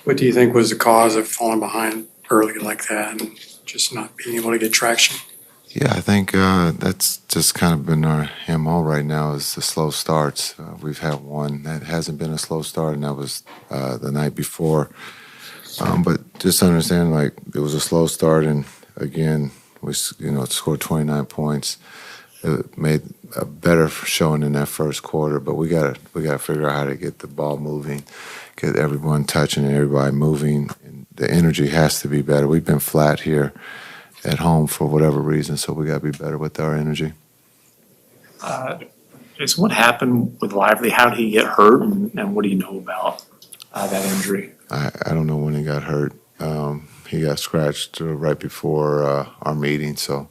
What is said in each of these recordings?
What do you think was the cause of falling behind early like that and just not being able to get traction? Yeah, I think that's just kind of been our MO right now is the slow starts. We've had one that hasn't been a slow start, and that was the night before. But just understand, like, it was a slow start, and again, we scored 29 points. It made a better showing in that first quarter, but we gotta figure out how to get the ball moving, get everyone touching and everybody moving. And the energy has to be better. We've been flat here at home for whatever reason, so we got to be better with our energy. Jason, what happened with Lively? How did he get hurt, and what do you know about that injury? I don't know when he got hurt. He got scratched right before our meeting, so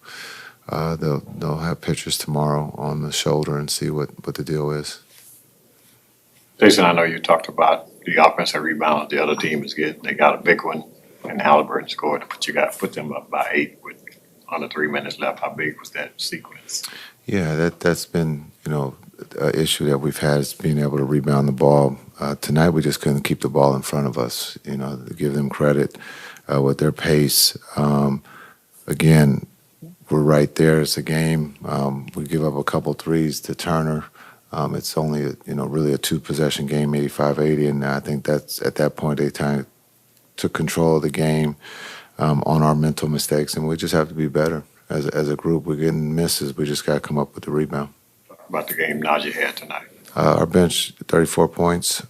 they'll have pictures tomorrow on the shoulder and see what the deal is. Jason, I know you talked about the offensive rebounds the other team is getting. They got a big one, and Halliburton scored, but you got to put them up by 8 with under 3 minutes left. How big was that sequence? Yeah, that's been an issue that we've had is being able to rebound the ball. Tonight we just couldn't keep the ball in front of us. To give them credit with their pace. Again, we're right there. It's a game. We give up a couple threes to Turner. It's only really a 2-possession game, 85-80, and I think that's at that point they took control of the game on our mental mistakes, and we just have to be better as a group. We're getting misses. We just got to come up with the rebound. Talk about the game Najee had tonight. Our bench, 34 points.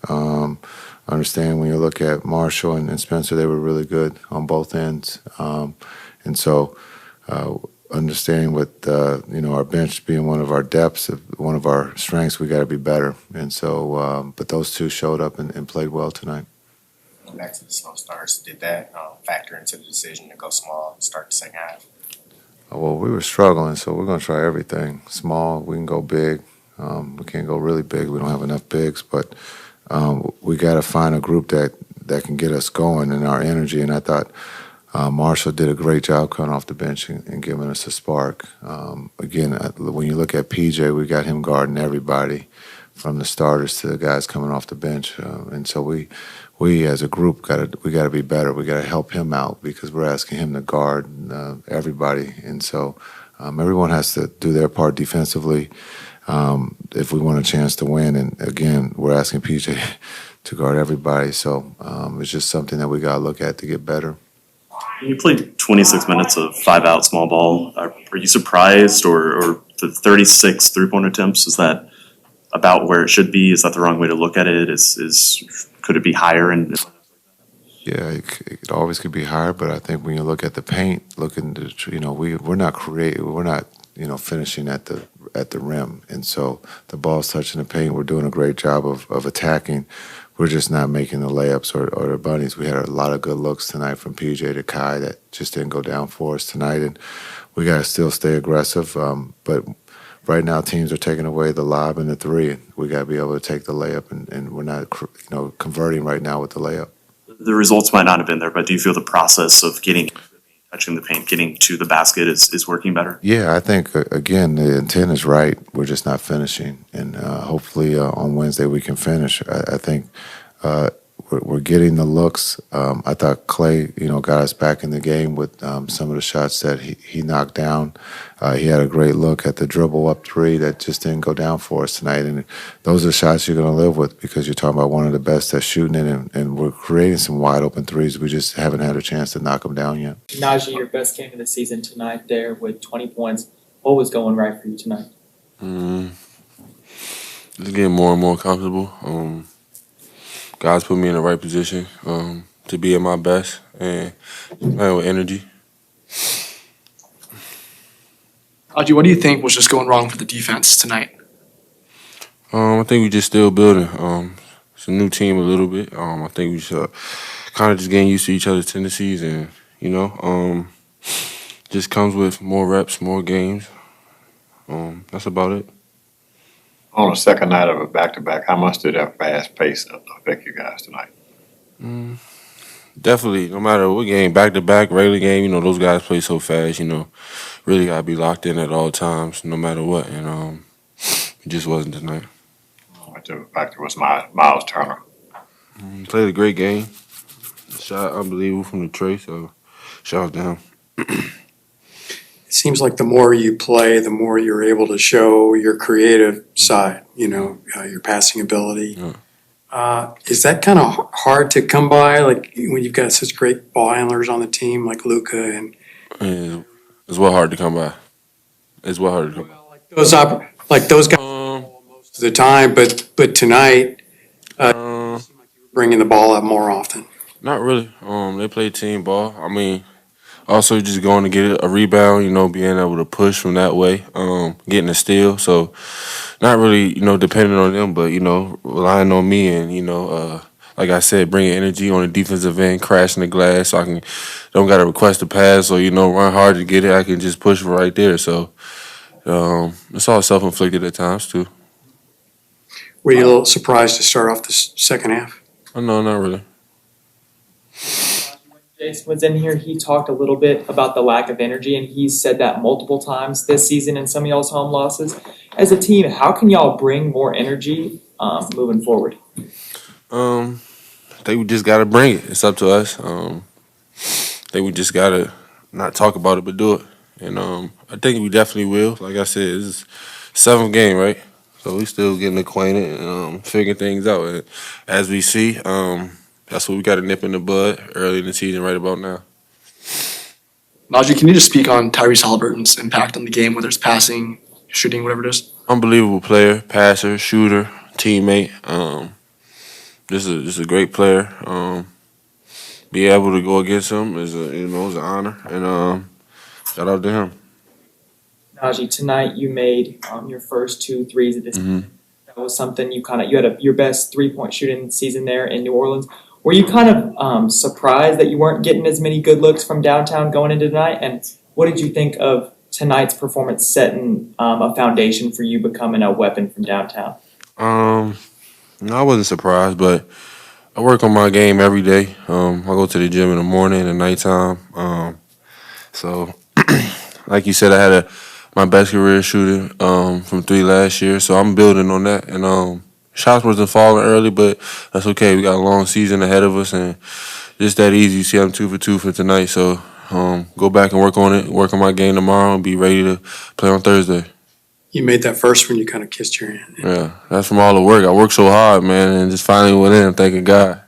Understand when you look at Marshall and Spencer, they were really good on both ends, and so understanding with our bench being one of our depths, one of our strengths, we got to be better. And so, but those two showed up and played well tonight. Back to the slow starts, did that factor into the decision to go small and start the second half? Well, we were struggling, so we're going to try everything. Small, we can go big. We can't go really big. We don't have enough bigs, but we got to find a group that can get us going in our energy. And I thought Marshall did a great job coming off the bench and giving us a spark. Again, when you look at PJ, we got him guarding everybody from the starters to the guys coming off the bench. And so we as a group we got to be better. We got to help him out because we're asking him to guard everybody. And so everyone has to do their part defensively if we want a chance to win. And again, we're asking PJ to guard everybody. So it's just something that we got to look at to get better. You played 26 minutes of 5-out small ball. Are you surprised, or the 36 three-point attempts, is that about where it should be? Is that the wrong way to look at it? Could it be higher? Yeah, it always could be higher, but I think when you look at the paint, we're not creative. We're not finishing at the rim, and so the ball's touching the paint. We're doing a great job of attacking. We're just not making the layups or the bunnies. We had a lot of good looks tonight from PJ to Kai that just didn't go down for us tonight, and we got to still stay aggressive. But right now, teams are taking away the lob and the three. We got to be able to take the layup, and we're not converting right now with the layup. The results might not have been there, but do you feel the process of touching the paint, getting to the basket is working better? Yeah, I think, again, the intent is right. We're just not finishing. And hopefully on Wednesday we can finish. I think we're getting the looks. I thought Clay, got us back in the game with some of the shots that he knocked down. He had a great look at the dribble up three that just didn't go down for us tonight. And those are shots you're going to live with because you're talking about one of the best that's shooting it, and we're creating some wide open threes. We just haven't had a chance to knock them down yet. Najee, your best game of the season tonight there with 20 points. What was going right for you tonight? Just getting more and more comfortable. Guys put me in the right position to be at my best and playing with energy. Najee, what do you think was just going wrong for the defense tonight? I think we just still building. It's a new team a little bit. I think we should kind of just getting used to each other's tendencies, and just comes with more reps, more games. That's about it. On the second night of a back-to-back, how much did that fast pace affect you guys tonight? Definitely, no matter what game, back-to-back, regular game, those guys play so fast, really got to be locked in at all times, no matter what, and it just wasn't tonight. The factor was Miles Turner. Played a great game. Shot unbelievable from the tray, so shout out to him. It seems like the more you play, the more you're able to show your creative side, your passing ability. Yeah. Is that kind of hard to come by, like when you've got such great ball handlers on the team like Luka and Yeah, it's well hard to come by. It's well hard to come by. those guys most of the time, but tonight bringing the ball up more often? Not really. They play team ball. I mean, also just going to get a rebound, being able to push from that way, getting a steal. So not really, depending on them, but, relying on me and, like I said, bringing energy on the defensive end, crashing the glass so I don't got to request a pass or, run hard to get it. I can just push from right there. So it's all self-inflicted at times too. Were you a little surprised to start off the second half? Oh, no, not really. Jason was in here, he talked a little bit about the lack of energy, and he's said that multiple times this season in some of y'all's home losses. As a team, how can y'all bring more energy moving forward? I think we just gotta bring it. It's up to us. I think we just gotta not talk about it, but do it. And I think we definitely will. Like I said, it's 7th game, right? So we still getting acquainted and figuring things out. And as we see, that's what we got to nip in the bud early in the season right about now. Najee, can you just speak on Tyrese Halliburton's impact on the game, whether it's passing, shooting, whatever it is? Unbelievable player, passer, shooter, teammate. Just a great player. Be able to go against him is an honor, and shout out to him. Najee, tonight you made your first 2 threes of this season. That was something you had your best 3-point shooting season there in New Orleans. Were you kind of surprised that you weren't getting as many good looks from downtown going into tonight? And what did you think of tonight's performance setting a foundation for you becoming a weapon from downtown? No, I wasn't surprised, but I work on my game every day. I go to the gym in the morning and nighttime. So, like you said, I had my best career shooting from 3 last year, so I'm building on that. And shots wasn't falling early, but that's okay. We got a long season ahead of us, and just that easy. You see, I'm 2 for 2 for tonight, so go back and work on it, work on my game tomorrow, and be ready to play on Thursday. You made that first one, you kind of kissed your hand. Yeah, that's from all the work. I worked so hard, man, and just finally went in, thanking God.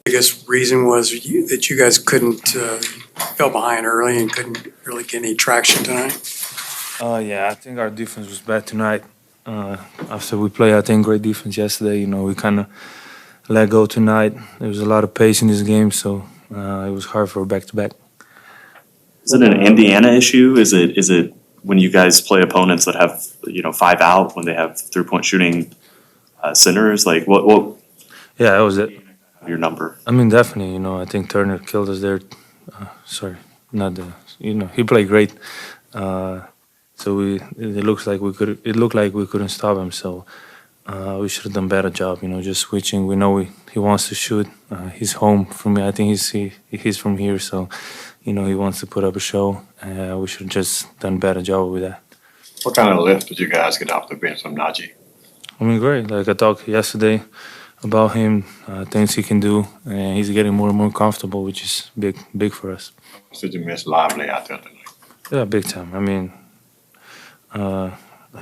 Biggest reason was that you guys couldn't fell behind early and couldn't really get any traction tonight. Yeah, I think our defense was bad tonight. After we played, I think, great defense yesterday. We kind of let go tonight. There was a lot of pace in this game, so it was hard for a back-to-back. Is it an Indiana issue? Is it when you guys play opponents that have 5 out when they have 3-point shooting centers? Like what? Yeah, that was it. Your number. I mean, definitely. I think Turner killed us there. Sorry, not the. He played great. So it looked like we couldn't stop him. So we should have done a better job. Just switching. We know he wants to shoot. He's home from me. I think he's from here. So he wants to put up a show. We should have just done a better job with that. What kind of lift did you guys get off the bench from Najee? I mean, great. Like I talked yesterday about him, things he can do, and he's getting more and more comfortable, which is big for us. Did you miss Lively out there tonight? Yeah, big time. I mean, I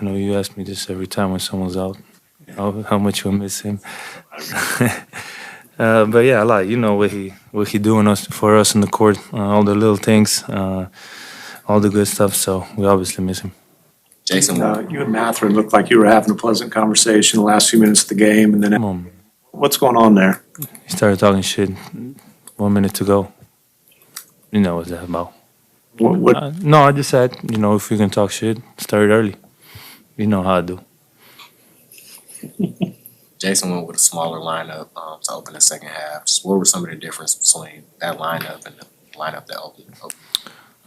know you ask me this every time when someone's out, how much you miss him. But yeah, a lot. What he doing for us in the court, all the little things, all the good stuff. So we obviously miss him. Jason, You and Matherin looked like you were having a pleasant conversation the last few minutes of the game, and then what's going on there? He started talking shit 1 minute to go. You know what's that about? What? No, I just said, if you can talk shit, start early. You know how I do. Jason went with a smaller lineup to open the second half. Just what were some of the differences between that lineup and the lineup that opened?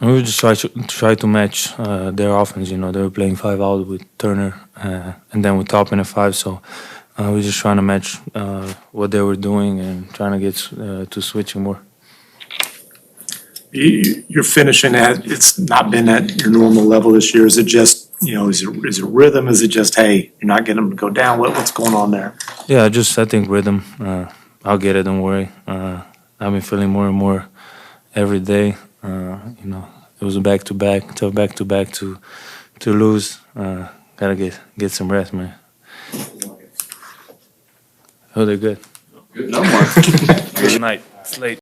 And we just try to match their offense. They were playing 5 out with Turner, and then with Toppin at 5. So we're just trying to match what they were doing and trying to get to switching more. You're finishing at, it's not been at your normal level this year. Is it just, is it rhythm? Is it just, hey, you're not getting them to go down? What's going on there? Yeah, I think rhythm. I'll get it. Don't worry. I've been feeling more and more every day. You know, it was a back-to-back, tough back-to-back to lose. Gotta get some rest, man. Oh, they're good. No more. Good night. It's late.